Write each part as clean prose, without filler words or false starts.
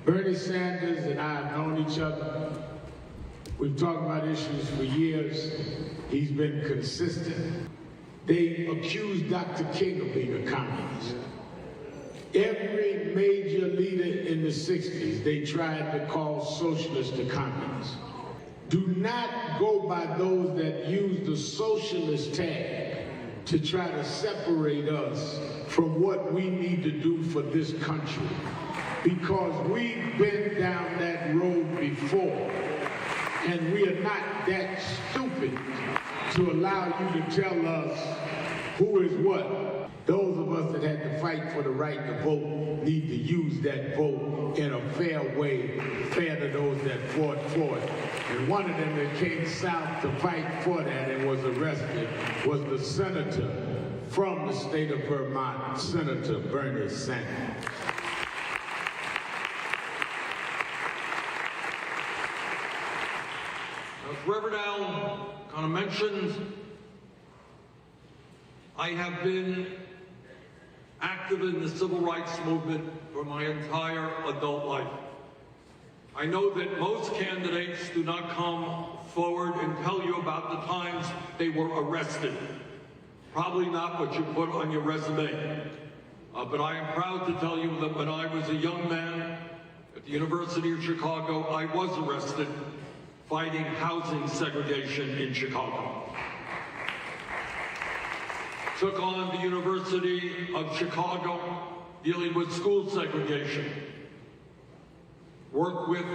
Bernie Sanders and I have known each other. We've talked about issues for years. He's been consistent. They accused Dr. King of being a communist. Every major leader in the 60s, they tried to call socialists to communists. Do not go by those that use the socialist tag to try to separate us from what we need to do for this country. Because we've been down that road before, and we are not that stupid to allow you to tell us who is what. Those of us that had to fight for the right to vote need to use that vote in a fair way, fair to those that fought for it. And one of them that came south to fight for that and was arrested was the senator from the state of Vermont, Senator Bernard Sanders. As Reverend Al kind of mentioned, I have been active in the civil rights movement for my entire adult life. I know that most candidates do not come forward and tell you about the times they were arrested. Probably not what you put on your resume. But I am proud to tell you that when I was a young man at the University of Chicago, I was arrested fighting housing segregation in Chicago. Took on the University of Chicago dealing with school segregation. Worked with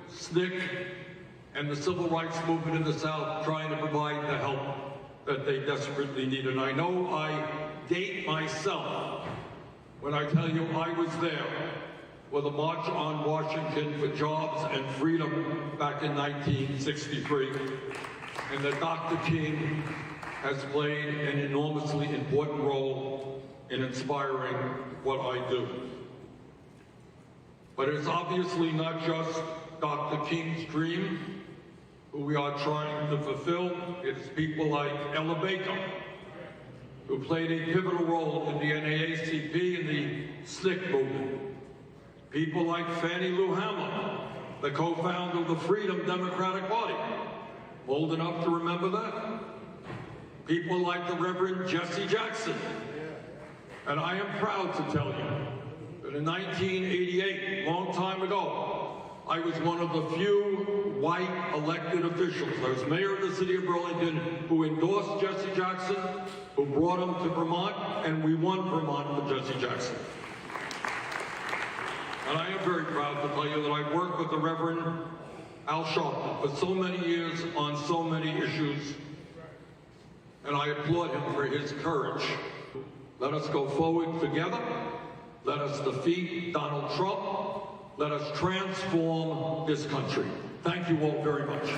SNCC and the civil rights movement in the South trying to provide the help that they desperately needed. And I know I date myself when I tell you I was there for the March on Washington for Jobs and Freedom back in 1963, and that Dr. King has played an enormously important role in inspiring what I do. But it's obviously not just Dr. King's dream who we are trying to fulfill. It's people like Ella Baker, who played a pivotal role in the NAACP and the SNCC movement. People like Fannie Lou Hamer, the co-founder of the Freedom Democratic Party. Old enough to remember that? People like the Reverend Jesse Jackson. And I am proud to tell you that in 1988, a long time ago, I was one of the few white elected officials. I was mayor of the city of Burlington who endorsed Jesse Jackson, who brought him to Vermont, and we won Vermont with Jesse Jackson. And I am very proud to tell you that I worked with the Reverend Al Sharpton for so many years on so many issues, and I applaud him for his courage. Let us go forward together. Let us defeat Donald Trump. Let us transform this country. Thank you all very much.